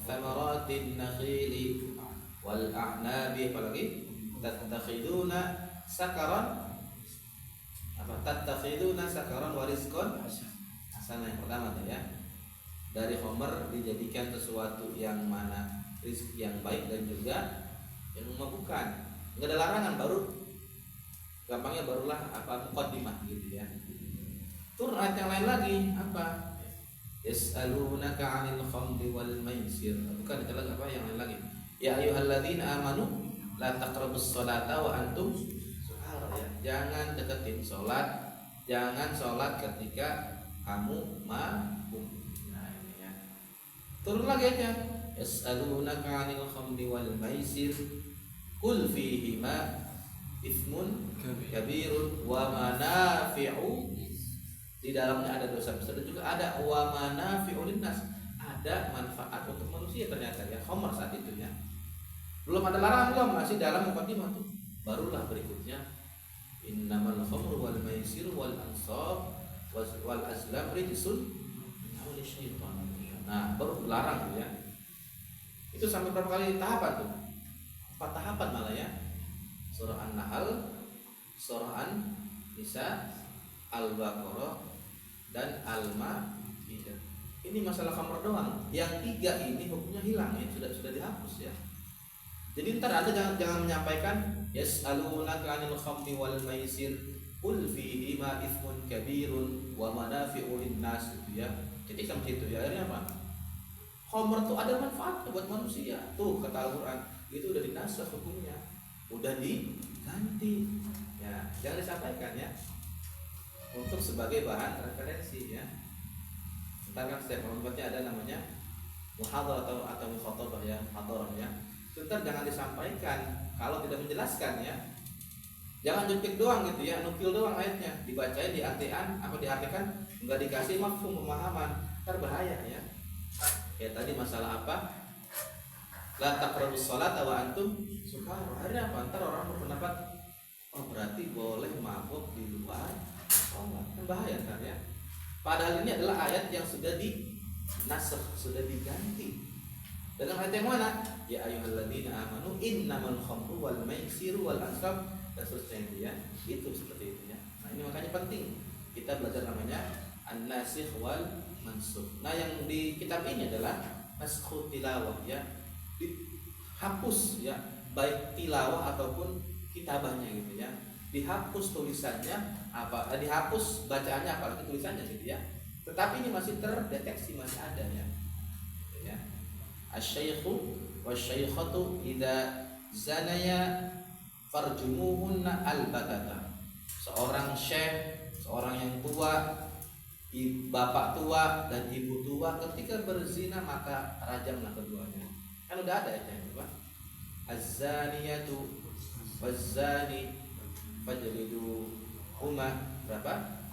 thamaratin nakhili wal a'nabi, apalagi tattakhiduna sakaran wa rizqan hasanah. Yang pertama tuh ya, dari khamr dijadikan sesuatu yang mana rizki yang baik dan juga yang memabukkan. Enggak ada larangan, baru gampangnya barulah apa muqaddimah gitu ya. Turun ayat yang lain lagi apa? Yas'alunaka 'anil khamri wal maisir. Bukan, itu lagi apa yang lain lagi? Ya ayyuhalladzina amanu la taqrabus sholata wa antum sukara ya. Jangan deketin sholat, jangan sholat ketika kamu mabuk. Nah ini ya. Turun lagi aja. Yas'alunaka 'anil khamri wal maisir qul fihima ismun kabirun wa manafi'u. Di dalamnya ada dosa besar dan juga ada wa manafi'u linnas, ada manfaat untuk manusia ternyata ya. Khamr saat itu ya. Belum ada larangan, belum, masih dalam mukadimah tuh. Barulah berikutnya innamal khamru wal maisir wal ansab wal azlam rijsun min amali syaitan. Nah, baru larang ya. Itu sampai berapa kali tahapan tuh? 4 tahapan malah ya. Surah An-Nahl, Surah An-Nisa, Al-Baqarah, dan Al-Maidah. Ini masalah khamr doang. Yang 3 ini hukumnya hilang ya, sudah dihapus ya. Jadi ntar Anda jangan menyampaikan yas'alunaka 'anil khamri wal maisir qul fihi ma ithmun kabirun wa manafi'u linnas gitu ya. Jadi sampai situ ya. Akhirnya apa? Khamr tuh ada manfaatnya buat manusia. Tuh kata Al-Qur'an, itu udah dinasakh hukumnya. Udah diganti. Ya, jangan disampaikan ya. Untuk sebagai bahan referensi ya. Ntar kan setiap tempatnya ada namanya muhadharah atau mukhatabah ya, muhadharah ya. Ntar jangan disampaikan kalau tidak menjelaskan ya. Jangan jepit doang gitu ya, nukil doang ayatnya, dibacain, diartikan, nggak dikasih mafhum pemahaman, ntar bahaya ya. Kayak tadi masalah apa? La taqrabus sholata wa antum sukara. Akhirnya apa? Ntar orang berpendapat, oh berarti boleh mabuk di luar sholat, kan bahaya kan ya. Padahal ini adalah ayat yang sudah dinasakh, sudah diganti. Dengan ayat yang mana? Ya ayyuhalladzina amanu innamal khamru wal maisiru wal ansab, dan seterusnya itu ya. Itu seperti itu ya. Nah, ini makanya penting kita belajar namanya an-nasikh wal mansukh. Nah, yang di kitab ini adalah naskhu tilawah ya. Dihapus ya, baik tilawah ataupun kitabahnya gitu ya. Dihapus tulisannya apa? Dihapus bacaannya apalagi tulisannya gitu ya. Tetapi ini masih terdeteksi, masih ada ya. Asy-syaikhu wasy-syaikhatu idza zanaya farjumuhunna al-batata. Seorang syekh, seorang yang tua, bapak tua dan ibu tua ketika berzina maka rajamlah keduanya. Kan udah ada ya Pak. Az-zaniyatu waz-zani fajlidu huma berapa?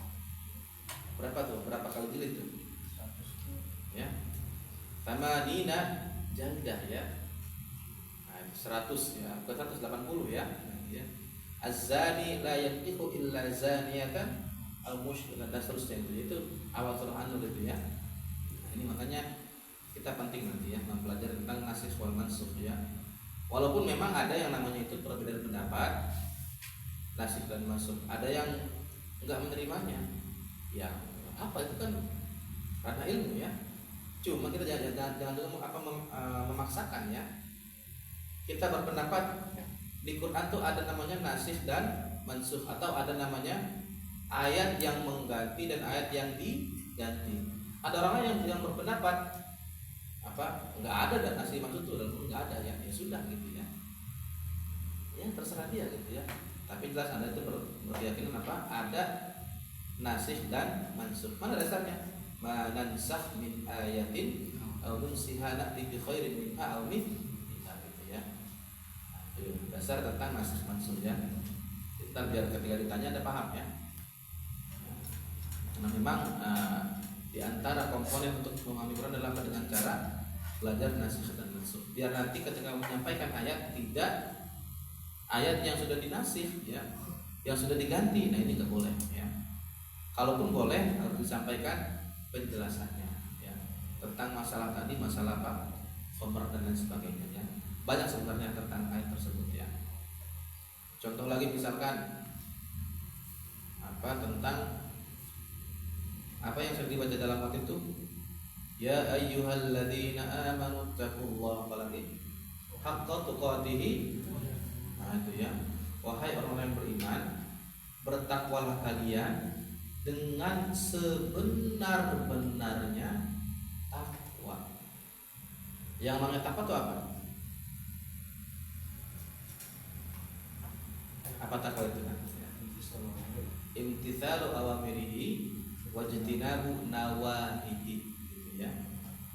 Berapa tuh? Berapa kali jilid tuh? Ya. Tamanina jaldah ya. 100 ya, bukan 180 ya. Ya. Az-zani la yankihu illa zaniyatan al-musyrikah dan seterusnya itu awal surah An-Nur itu ya. Nah, ini makanya kita penting nanti ya mempelajari tentang nasikh wal mansukh ya. Walaupun memang ada yang namanya itu perbedaan pendapat nasikh dan mansukh, ada yang enggak menerimanya. Ya, apa itu kan karena ilmu ya. Cuma kita jangan memaksakan ya. Kita berpendapat di Quran tuh ada namanya nasikh dan mansukh atau ada namanya ayat yang mengganti dan ayat yang diganti. Ada orang yang berpendapat apa nggak ada dan nasikh mansukh itu dalam nggak ada ya sudah gitu ya. Ya terserah dia gitu ya. Tapi jelas Anda itu berkeyakinan apa ada nasikh dan mansukh. Mana dasarnya? Manansakh min ayatin aw nunsiha na'ti bi khairin minha aw mithliha gitu ya. Itu dasar tentang nasikh mansukh ya. Kita biar ketika ditanya Anda paham ya. Karena memang di antara komponen untuk memahami Quran adalah dengan cara belajar nasikh dan mansukh. Biar nanti ketika menyampaikan ayat tidak ayat yang sudah dinasikh ya, yang sudah diganti. Nah ini nggak boleh ya. Kalaupun boleh harus disampaikan penjelasannya ya tentang masalah tadi, masalah apa, khomer dan lain sebagainya ya. Banyak sebenarnya tentang ayat tersebut ya. Contoh lagi misalkan apa tentang apa yang sering dibaca dalam ayat itu, ya ayyuhalladzina amanu taqullaha haqqa tuqatih. Nah itu ya, wahai orang-orang yang beriman, bertakwalah kalian dengan sebenar-benarnya takwa. Yang namanya takwa itu apa? Apa takwa itu kan? Imtithalu awamirihi wajtinabu nawahihi gitu ya.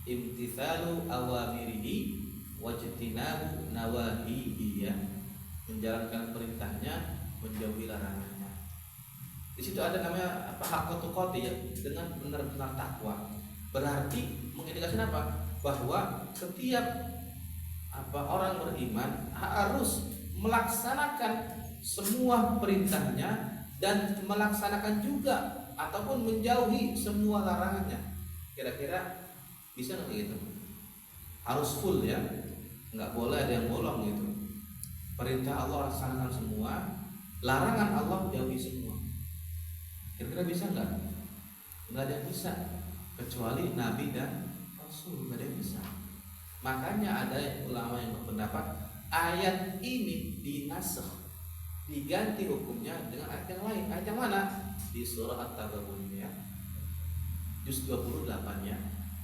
Imtithalu awamirihi wajtinabu nawahihi ya. Menjalankan perintahnya, menjauhi larangannya. Di situ ada namanya apa haqqut tuqati ya, dengan benar-benar takwa. Berarti mengindikasikan apa? Bahwa setiap apa orang beriman harus melaksanakan semua perintahnya dan melaksanakan juga ataupun menjauhi semua larangannya. Kira-kira bisa nggak gitu? Harus full ya, nggak boleh ada yang bolong gitu. Perintah Allah laksanakan semua, larangan Allah jauhi semua. Kira-kira bisa nggak? Nggak ada yang bisa, kecuali Nabi dan Rasul, nggak ada yang bisa. Makanya ada ulama yang berpendapat ayat ini dinasakh, diganti hukumnya dengan ayat yang lain. Ayat yang mana? Di surah At-Taghabun ya, juz 28 ya.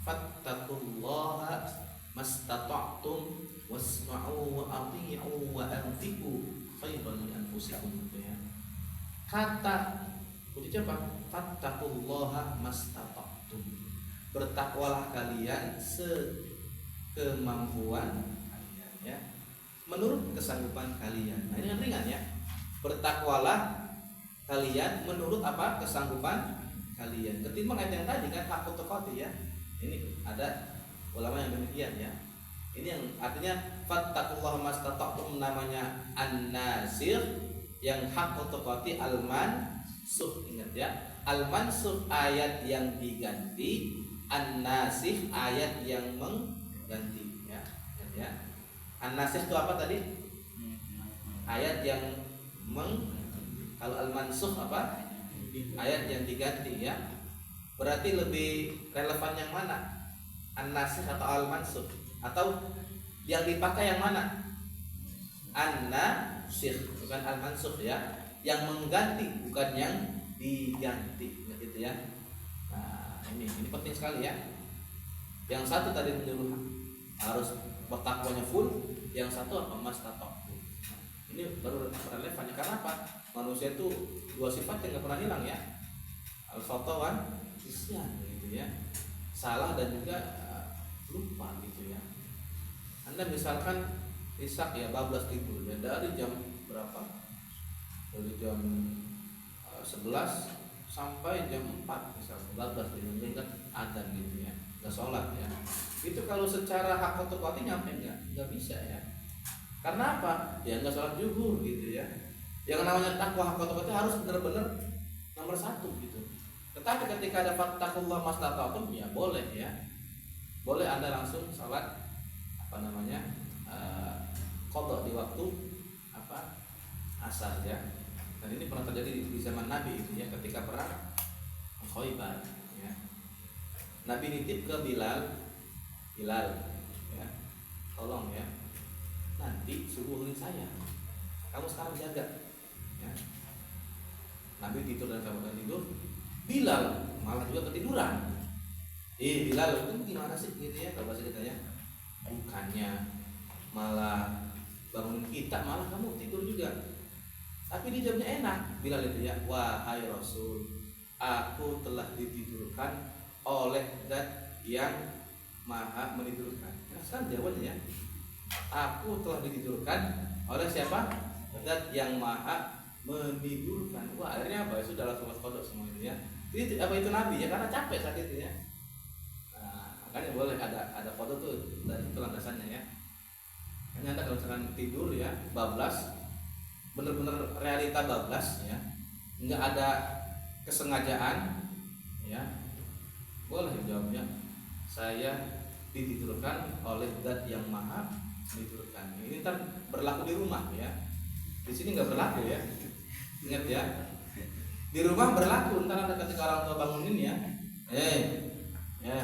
Fattaqullaha mastata'tum wasma'u wa ati'u wa anfiqu khairan li anfusikum gitu ya. Kata kunci apa? Fattaqullaha mastata'tum. Bertakwalah kalian sekemampuan kalian ya. Menurut kesanggupan kalian. Nah, ini yang ringan ya. Bertakwalah kalian menurut apa? Kesanggupan kalian. Ketimbang ayat yang tadi kan haqqut tuqati ya. Ini ada ulama yang demikian ya. Ini yang artinya fattaqullaha mastata'tum namanya an-nasikh, yang haqqut tuqati al-mansukh. Ingat ya. Al-mansukh ayat yang diganti, an-nasikh ayat yang mengganti ya. Ya. An-nasikh itu apa tadi? Ayat yang kalau al-mansukh apa? Ayat yang diganti ya. Berarti lebih relevan yang mana? An-nasikh atau al-mansukh? Atau yang dipakai yang mana? An-nasikh bukan al-mansukh ya. Yang mengganti bukan yang diganti gitu ya. Nah, ini penting sekali ya. Yang satu tadi menyuruh harus bertakwanya full, yang satu apa? Mastata'tum. Ini baru relevan ya. Karena apa? Manusia itu dua sifat yang nggak pernah hilang ya. al-khata'an isyan gitu ya. Salah dan juga lupa gitu ya. Anda misalkan isak ya bablas tidur ya dari jam berapa? Dari jam 11 sampai jam 4 misalnya bablas tidur kan adzan gitu ya. Enggak sholat ya. Itu kalau secara hak otopati nyampe enggak bisa ya. Karena apa? Ya enggak sholat zuhur gitu ya. Yang namanya takwa hak otopati harus benar-benar nomor 1 gitu. Tetapi ketika ada fattakullah mastata'tum ya boleh ya. Boleh Anda langsung sholat qadha di waktu asar ya. Dan ini pernah terjadi di zaman Nabi itu ya, ketika perang Khaibar ya. Nabi nitip ke Bilal ya. Tolong ya. Nanti subuhin saya. Kamu sekarang jaga ya. Nabi tidur dan kamu tidur. Bilal malah juga ketiduran. Bilal itu gimana sih gitu ya kalau bahasa kita ya. Bukannya malah bangun kita, malah kamu tidur juga. Tapi di jamnya enak. Bilal itu ya, wahai Rasul, aku telah ditidurkan oleh Zat yang Maha menidurkan. Kan jawabannya ya. Aku telah ditidurkan oleh siapa? Zat yang Maha menidurkan. Wah, akhirnya apa? Sudah langsung kodok semua itu ya. Itu apa itu Nabi ya, karena capek saat itu ya. Nah, makanya boleh ada kodok tuh, dan itu landasannya ya. Hanya Anda kalau misalkan tidur ya, bablas, benar-benar realita bablas ya, nggak ada kesengajaan ya, boleh jawabnya saya ditidurkan oleh Zat yang Maha menidurkan. Ini ntar berlaku di rumah ya, di sini nggak berlaku ya, ingat ya. Di rumah berlaku, ntar Anda ketika orang tua bangunin ya, ya,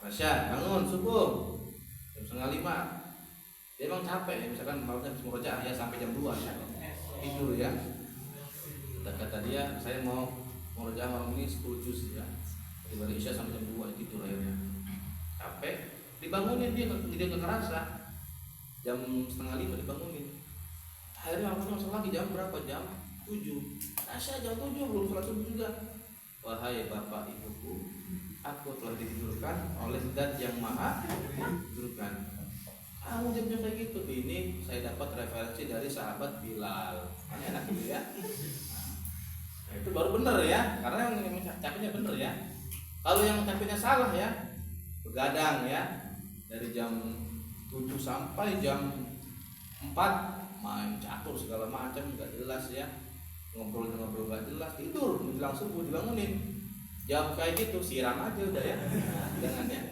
Rasya bangun subuh jam 4:30. Dia emang capek ya, misalkan melakukan murojaah ya sampai jam 2 ya, tidur ya. Dan kata dia, saya mau murojaah malam ini 10 juz ya, dari Isya sampai jam 2 tidur akhirnya. Capek, dibangunin dia nggak kerasa. Jam 4:30 dibangunin. Akhirnya aku masuk lagi jam berapa? Jam 7. Asya jam 7 belum sholat subuh juga. Wahai bapak ibuku, aku telah ditidurkan oleh Zat yang Maha menidurkan. Kamu jawabnya kayak gitu. Ini saya dapat referensi dari sahabat Bilal. Enak gitu ya. Nah, itu baru benar ya, karena yang capeknya benar ya. Kalau yang capeknya salah ya, begadang ya, dari jam 7 sampai jam 4 main catur segala macam nggak jelas ya, ngobrol nggak jelas, tidur menjelang subuh dibangunin. Jawab kayak gitu, siram aja udah ya. Jangan ya,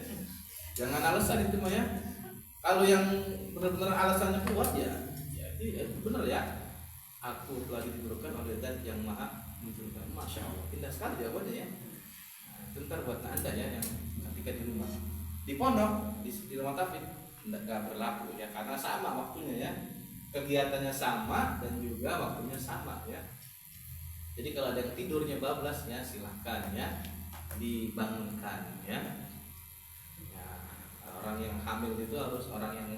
jangan alasan itu mah ya. Kalau yang benar-benar alasannya kuat ya itu benar ya. Aku telah ditidurkan oleh Zat yang Maha menidurkan. Masya Allah, indah sekali jawabannya ya. Nah, bentar buat Anda ya yang ketika di rumah, di pondok, di rumah tahfidz nggak berlaku ya, karena sama waktunya ya, kegiatannya sama dan juga waktunya sama ya. Jadi kalau ada yang tidurnya bablas ya, silahkan ya dibangunkan ya. Orang yang hamil itu harus, orang yang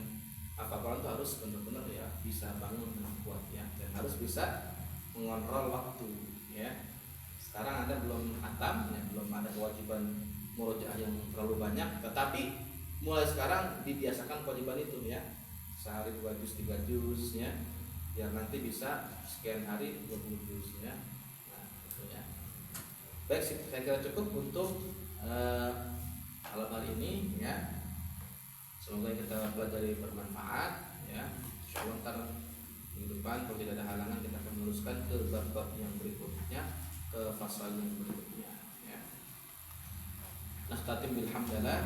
apa-apa itu harus benar-benar ya bisa bangun dengan kuat ya, dan harus bisa mengontrol waktu ya. Sekarang Anda belum khatam ya, belum ada kewajiban murojaah yang terlalu banyak, tetapi mulai sekarang dibiasakan kewajiban itu ya. Sehari 2 juz 3 juz ya, biar nanti bisa sekian hari 20 juz ya. Nah, itu ya. Baik, saya kira cukup untuk malam hari ini ya. Semoga kita pelajari bermanfaat ya. Insyaallah ntar minggu depan kalau tidak ada halangan kita akan meneruskan ke bab-bab yang berikutnya, ke fasal yang berikutnya ya. Nakhtatim bilhamdalillah.